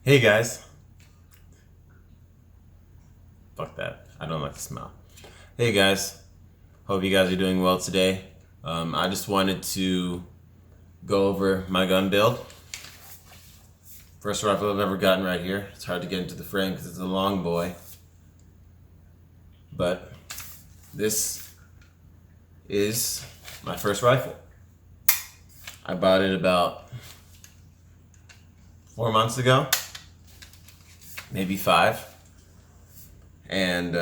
Hey guys. Fuck that. I don't like the smell. Hey guys. Hope you guys are doing well today. I just wanted to go over my gun build. First rifle I've ever gotten right here. It's hard to get into the frame because it's a long boy. But this is my first rifle. I bought it about 4 months ago. Maybe 5. And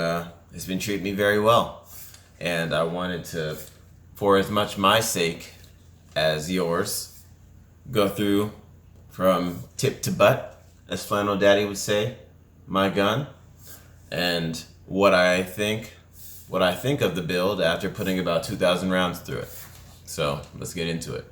it's been treating me very well. And I wanted to, for as much my sake as yours, go through from tip to butt, as Flannel Daddy would say, my gun, and what I think of the build after putting about 2,000 rounds through it. So let's get into it.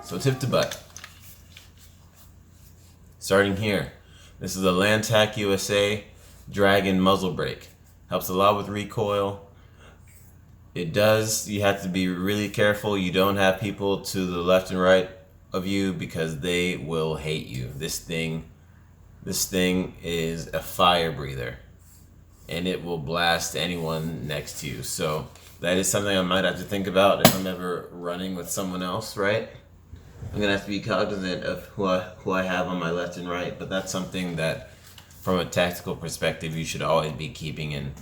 So tip to butt. Starting here. This is a Lantac USA Dragon muzzle brake. Helps a lot with recoil. It does, you have to be really careful you don't have people to the left and right of you because they will hate you. This thing is a fire breather and it will blast anyone next to you. So that is something I might have to think about if I'm ever running with someone else, right? I'm gonna have to be cognizant of who I have on my left and right, but that's something that, from a tactical perspective, you should always be keeping in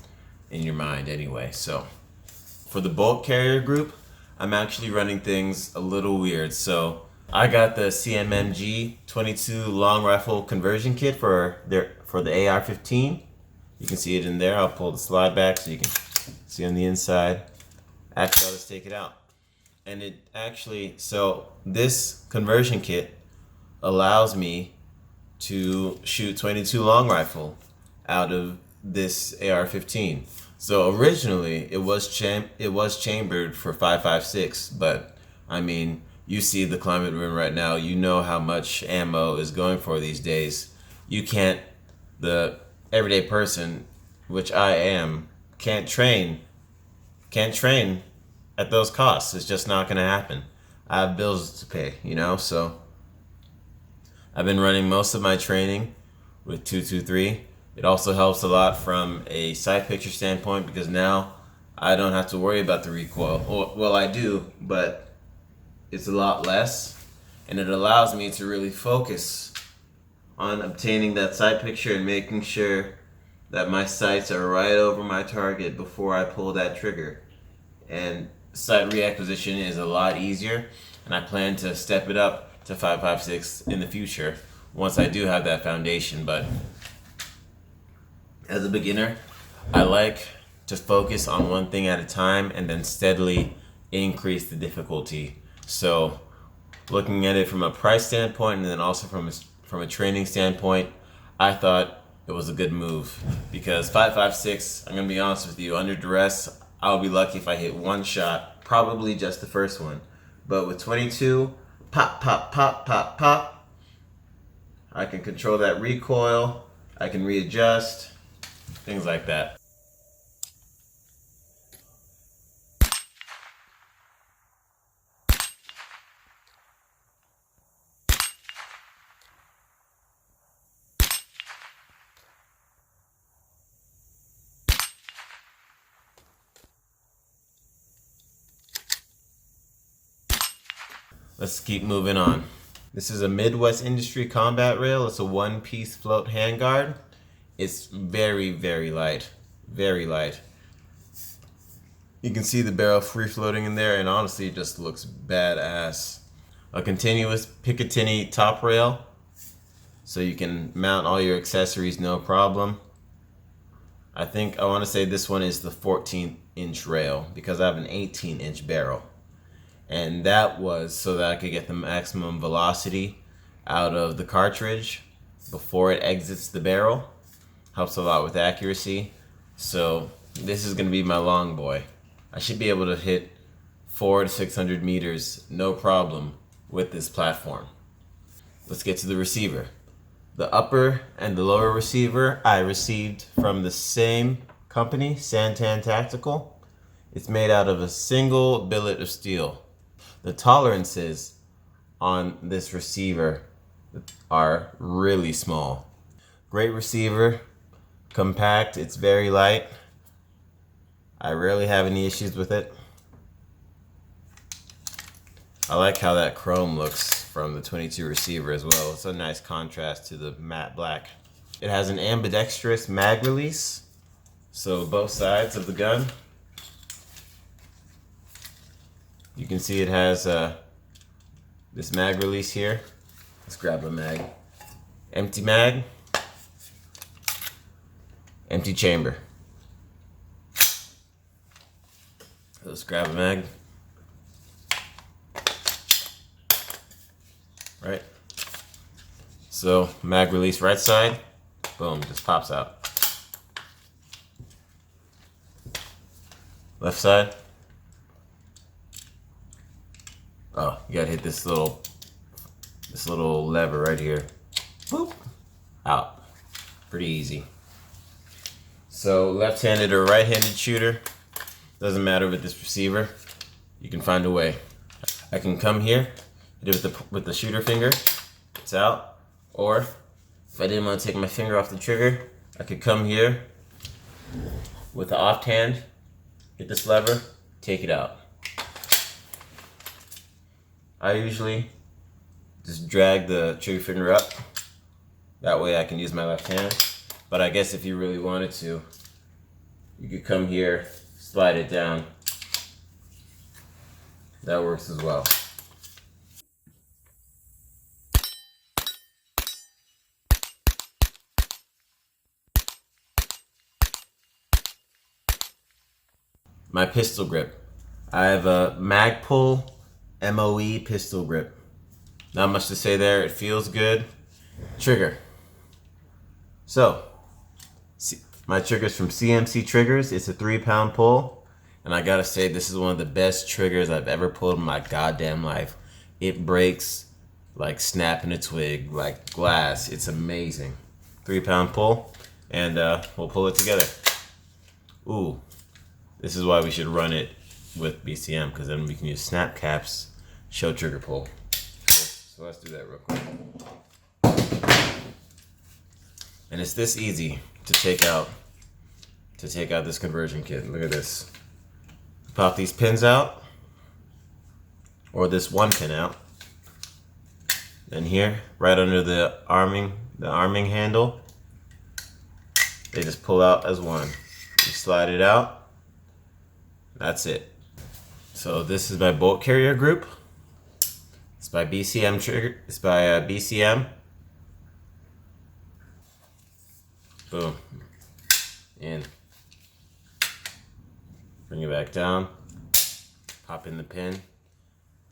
your mind anyway. So, for the bulk carrier group, I'm actually running things a little weird. So, I got the CMMG 22 long rifle conversion kit for the AR-15. You can see it in there. I'll pull the slide back so you can see on the inside. Actually, I'll just take it out. And it actually, so this conversion kit allows me to shoot 22 long rifle out of this AR-15. So originally it was chambered for 5.56, but I mean, you see the climate we're in right now. You know how much ammo is going for these days. You can't, the everyday person, which I am, can't train at those costs. It's just not going to happen. I have bills to pay, so I've been running most of my training with 223. It also helps a lot from a sight picture standpoint because now I don't have to worry about the recoil. Well, I do, but it's a lot less, and it allows me to really focus on obtaining that sight picture and making sure that my sights are right over my target before I pull that trigger. And sight reacquisition is a lot easier, and I plan to step it up to 5.56 in the future once I do have that foundation. But as a beginner, I like to focus on one thing at a time and then steadily increase the difficulty. So looking at it from a price standpoint and then also from a training standpoint, I thought it was a good move because 5.56, I'm gonna be honest with you, under duress, I'll be lucky if I hit one shot, probably just the first one. But with 22, pop, pop, pop, pop, pop, I can control that recoil, I can readjust, things like that. Let's keep moving on. This is a Midwest Industry combat rail. It's a one-piece float handguard. It's very, very light. Very light. You can see the barrel free floating in there, and honestly it just looks badass. A continuous Picatinny top rail, so you can mount all your accessories no problem. I want to say this one is the 14-inch rail because I have an 18-inch barrel. And that was so that I could get the maximum velocity out of the cartridge before it exits the barrel. Helps a lot with accuracy. So this is going to be my long boy. I should be able to hit 400 to 600 meters no problem with this platform. Let's get to the receiver. The upper and the lower receiver I received from the same company, Santan Tactical. It's made out of a single billet of steel. The tolerances on this receiver are really small. Great receiver, compact, it's very light. I rarely have any issues with it. I like how that chrome looks from the 22 receiver as well. It's a nice contrast to the matte black. It has an ambidextrous mag release, so both sides of the gun. You can see it has this mag release here. Let's grab a mag. Empty mag, empty chamber. Let's grab a mag. Right. So mag release right side, boom, just pops out. Left side. Oh, you gotta hit this little lever right here. Boop. Out. Pretty easy. So left-handed or right-handed shooter, doesn't matter with this receiver. You can find a way. I can come here, hit it with the shooter finger. It's out. Or if I didn't want to take my finger off the trigger, I could come here with the off hand, hit this lever, take it out. I usually just drag the trigger finger up. That way I can use my left hand. But I guess if you really wanted to, you could come here, slide it down. That works as well. My pistol grip. I have a Magpul MOE pistol grip. Not much to say there. It feels good. Trigger. So, my trigger's from CMC Triggers. It's a 3-pound pull. And I gotta say, this is one of the best triggers I've ever pulled in my goddamn life. It breaks like snapping a twig, like glass. It's amazing. 3-pound pull. And we'll pull it together. Ooh. This is why we should run it with BCM, because then we can use snap caps, show trigger pull. So let's do that real quick. And it's this easy to take out this conversion kit. Look at this. Pop these pins out, or this one pin out. Then here, right under the arming handle, they just pull out as one. You slide it out. That's it. So this is my bolt carrier group. It's by BCM trigger. It's by BCM. Boom. In. Bring it back down. Pop in the pin.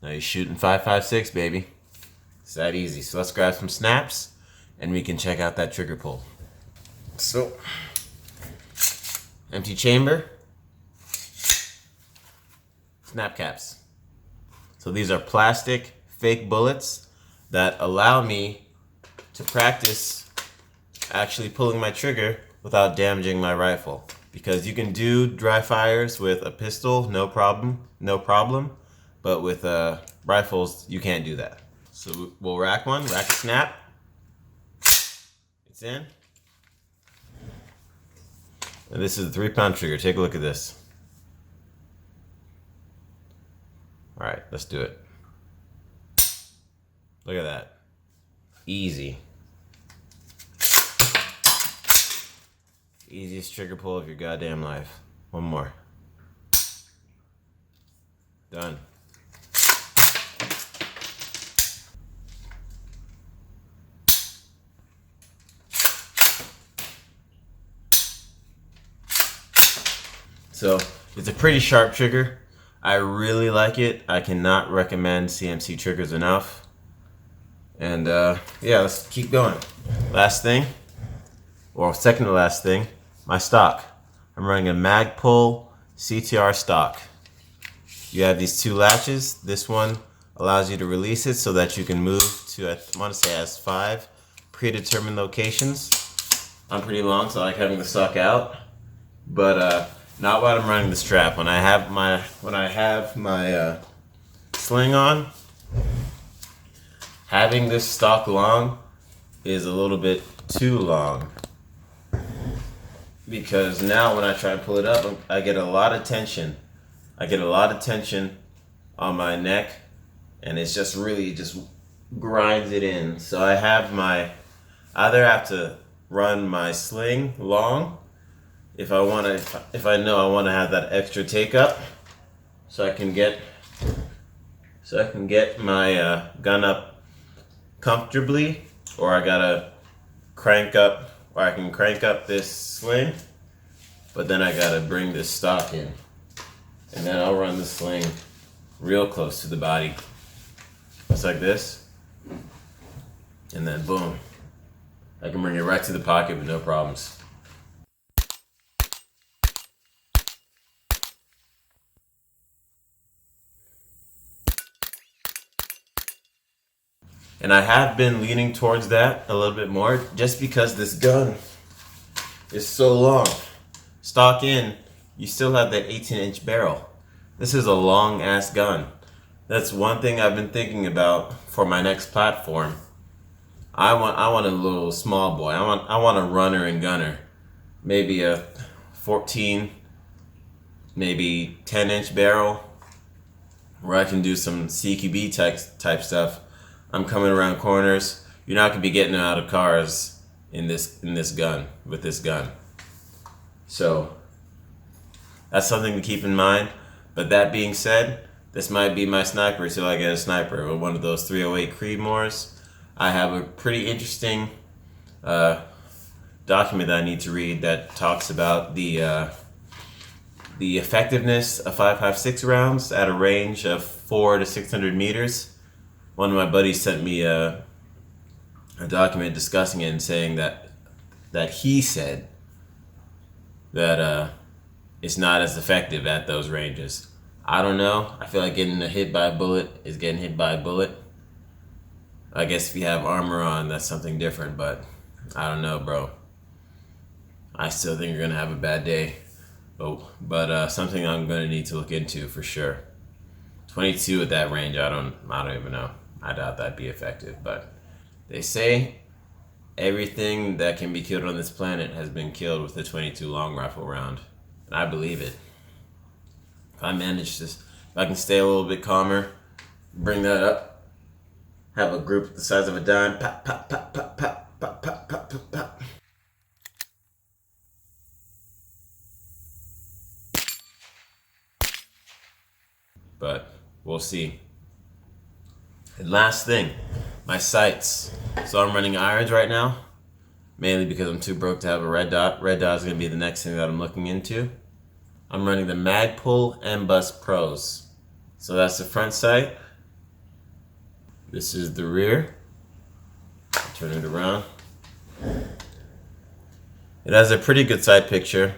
Now you're shooting 5.56, baby. It's that easy. So let's grab some snaps, and we can check out that trigger pull. So, empty chamber. Snap caps. So these are plastic fake bullets that allow me to practice actually pulling my trigger without damaging my rifle. Because you can do dry fires with a pistol, no problem, but with rifles, you can't do that. So we'll rack a snap. It's in. And this is a 3-pound trigger. Take a look at this. All right, let's do it. Look at that. Easy. Easiest trigger pull of your goddamn life. One more. Done. So it's a pretty sharp trigger. I really like it. I cannot recommend CMC triggers enough. And yeah, let's keep going. Last thing, or second to last thing, my stock. I'm running a Magpul CTR stock. You have these two latches. This one allows you to release it so that you can move to, I want to say it has 5 predetermined locations. I'm pretty long, so I like having the stock out. But not while I'm running the strap. When I have my sling on, having this stock long is a little bit too long. Because now when I try to pull it up, I get a lot of tension. I get a lot of tension on my neck, and it's just really just grinds it in. So I have either have to run my sling long if I know I want to have that extra take up, so I can get my gun up comfortably, or I gotta crank up, or I can crank up this sling, but then I gotta bring this stock in, and then I'll run the sling real close to the body, just like this, and then boom, I can bring it right to the pocket with no problems. And I have been leaning towards that a little bit more just because this gun is so long. Stock in, you still have that 18-inch barrel. This is a long ass gun. That's one thing I've been thinking about for my next platform. I want a little small boy. I want a runner and gunner. Maybe a 14, maybe 10-inch barrel where I can do some CQB type stuff. I'm coming around corners. You're not gonna be getting out of cars in this gun, with this gun. So that's something to keep in mind. But that being said, this might be my sniper until I get a sniper or one of those 308 Creedmoors. I have a pretty interesting document that I need to read that talks about the effectiveness of 5.56 rounds at a range of 400 to 600 meters. One of my buddies sent me a document discussing it and saying that he said that it's not as effective at those ranges. I don't know. I feel like getting hit by a bullet is getting hit by a bullet. I guess if you have armor on, that's something different, but I don't know, bro. I still think you're gonna have a bad day. But something I'm gonna need to look into for sure. 22 at that range, I don't even know. I doubt that'd be effective, but they say everything that can be killed on this planet has been killed with a 22 long rifle round. And I believe it. If I manage this, if I can stay a little bit calmer, bring that up, have a group the size of a dime, pop, pop, pop, pop, pop, pop, pop, pop, pop, pop. But we'll see. And last thing, my sights. So I'm running irons right now, mainly because I'm too broke to have a red dot. Red dot is going to be the next thing that I'm looking into. I'm running the Magpul MBUS Pros. So that's the front sight. This is the rear. Turn it around. It has a pretty good side picture.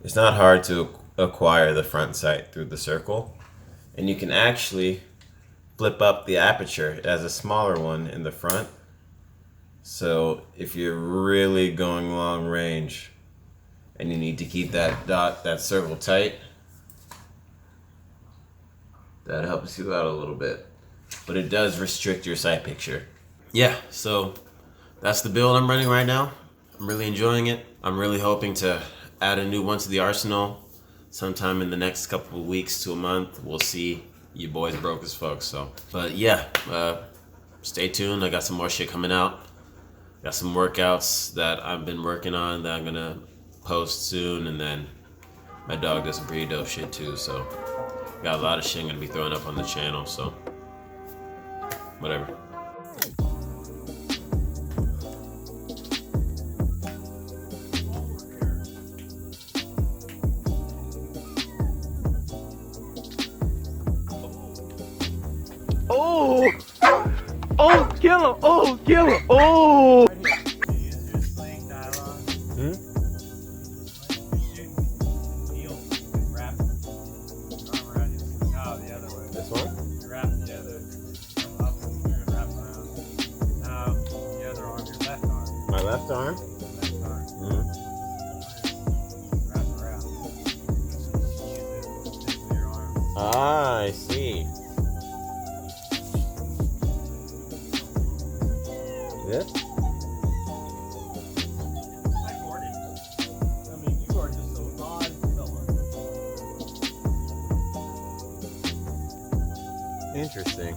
It's not hard to acquire the front sight through the circle. And you can actually flip up the aperture. It has a smaller one in the front. So if you're really going long range and you need to keep that circle tight, that helps you out a little bit. But it does restrict your sight picture. Yeah, so that's the build I'm running right now. I'm really enjoying it. I'm really hoping to add a new one to the arsenal sometime in the next couple of weeks to a month. We'll see. Your boy's broke as fuck. So, but yeah, stay tuned. I got some more shit coming out. Got some workouts that I've been working on that I'm gonna post soon, and then my dog does some pretty dope shit too. So, got a lot of shit I'm gonna be throwing up on the channel. So, whatever. Oh! Oh, kill him! Oh, kill him! Oh! This one? You wrap the other arm up and you're gonna wrap around. Now, the other arm, your left arm. My left arm? Left arm. Wrap around. Use it for your arm. Ah, I see. This? Hi, Gordon. I mean, you are just an odd fella. Interesting.